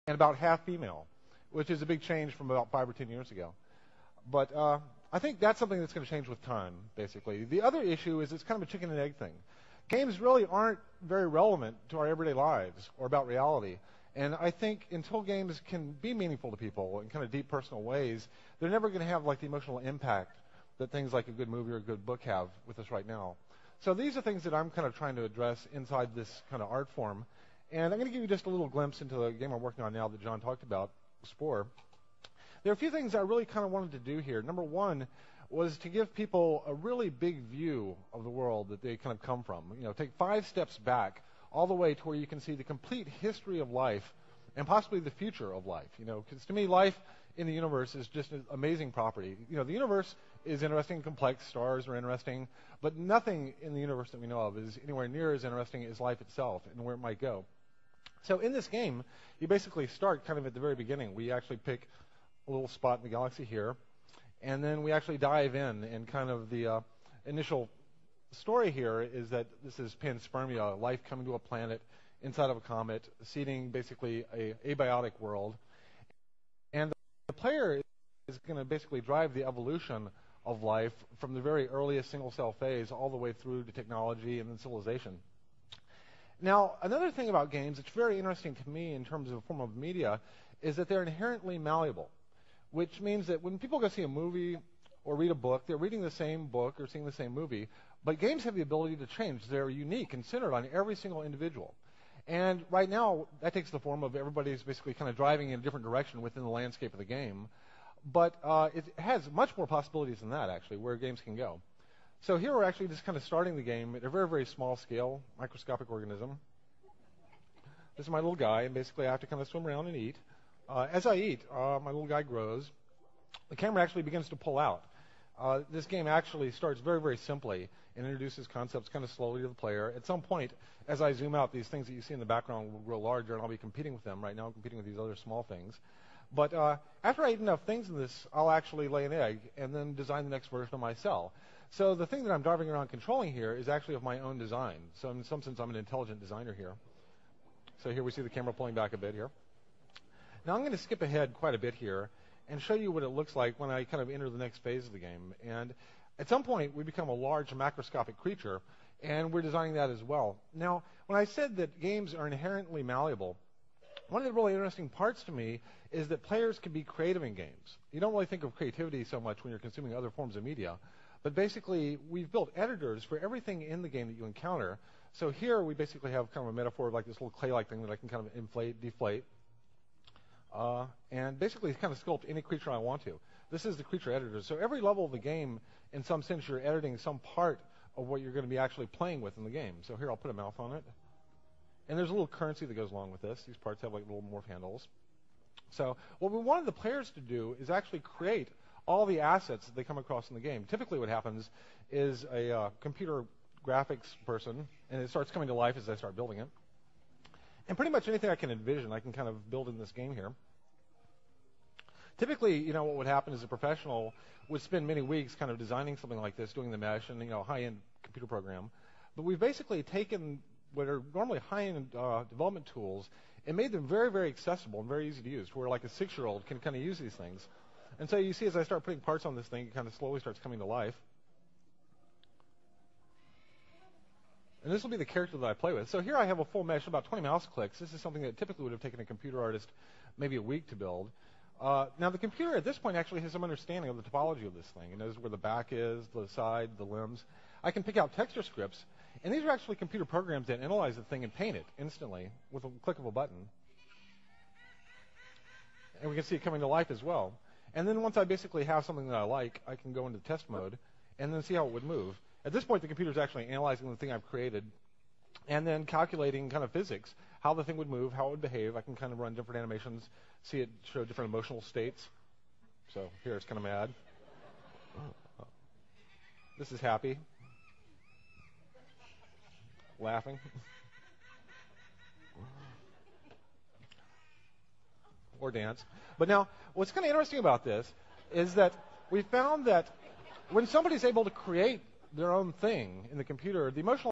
and about half female, which is a big change from about 5 or 10 years ago. But I think that's something that's going to change with time, basically. The other issue is it's kind of a chicken and egg thing. Games really aren't very relevant to our everyday lives or about reality. And I think until games can be meaningful to people in kind of deep personal ways, they're never going to have like the emotional impact that things like a good movie or a good book have with us right now. So these are things that I'm kind of trying to address inside this kind of art form. And I'm going to give you just a little glimpse into the game I'm working on now that John talked about, Spore. There are a few things I really kind of wanted to do here. Number one was to give people a really big view of the world that they kind of come from. You know, take 5 steps back all the way to where you can see the complete history of life and possibly the future of life. You know, because to me, life in the universe is just an amazing property. You know, the universe is interesting and complex. Stars are interesting. But nothing in the universe that we know of is anywhere near as interesting as life itself and where it might go. So in this game, you basically start kind of at the very beginning. We actually pick a little spot in the galaxy here, and then we actually dive in, and kind of the initial story here is that this is panspermia, life coming to a planet inside of a comet, seeding basically a abiotic world. And the player is going to basically drive the evolution of life from the very earliest single-cell phase all the way through to technology and then civilization. Now, another thing about games that's very interesting to me in terms of a form of media is that they're inherently malleable, which means that when people go see a movie or read a book, they're reading the same book or seeing the same movie, but games have the ability to change. They're unique and centered on every single individual. And right now, that takes the form of everybody's basically kind of driving in a different direction within the landscape of the game. But it has much more possibilities than that, actually, where games can go. So here we're actually just kind of starting the game at a very, very small scale, microscopic organism. This is my little guy, and basically I have to kind of swim around and eat. As I eat, my little guy grows. The camera actually begins to pull out. This game actually starts very, very simply and introduces concepts kind of slowly to the player. At some point, as I zoom out, these things that you see in the background will grow larger, and I'll be competing with them. Right now I'm competing with these other small things. But after I eat enough things in this, I'll actually lay an egg and then design the next version of my cell. So the thing that I'm driving around controlling here is actually of my own design. So in some sense, I'm an intelligent designer here. So here we see the camera pulling back a bit here. Now I'm going to skip ahead quite a bit here and show you what it looks like when I kind of enter the next phase of the game. And at some point, we become a large macroscopic creature, and we're designing that as well. Now, when I said that games are inherently malleable, one of the really interesting parts to me is that players can be creative in games. You don't really think of creativity so much when you're consuming other forms of media, but basically, we've built editors for everything in the game that you encounter. So here, we basically have kind of a metaphor of like this little clay-like thing that I can kind of inflate, deflate, and basically kind of sculpt any creature I want to. This is the creature editor. So every level of the game, in some sense, you're editing some part of what you're going to be actually playing with in the game. So here, I'll put a mouth on it. And there's a little currency that goes along with this. These parts have like little morph handles. So what we wanted the players to do is actually create all the assets that they come across in the game. Typically what happens is a computer graphics person, and it starts coming to life as I start building it. And pretty much anything I can envision, I can kind of build in this game here. Typically, you know, what would happen is a professional would spend many weeks kind of designing something like this, doing the mesh and, you know, high-end computer program. But we've basically taken what are normally high-end development tools and made them very, very accessible and very easy to use, where like a 6-year-old can kind of use these things. And so you see as I start putting parts on this thing, it kind of slowly starts coming to life. And this will be the character that I play with. So here I have a full mesh, about 20 mouse clicks. This is something that typically would have taken a computer artist maybe a week to build. Now the computer at this point actually has some understanding of the topology of this thing. It knows where the back is, the side, the limbs. I can pick out texture scripts, and these are actually computer programs that analyze the thing and paint it instantly with a click of a button. And we can see it coming to life as well. And then once I basically have something that I like, I can go into test mode and then see how it would move. At this point, the computer is actually analyzing the thing I've created and then calculating kind of physics, how the thing would move, how it would behave. I can kind of run different animations, see it show different emotional states. So here it's kind of mad. This is happy. Laughing. Or dance. But now, what's kind of interesting about this is that we found that when somebody's able to create their own thing in the computer, the emotional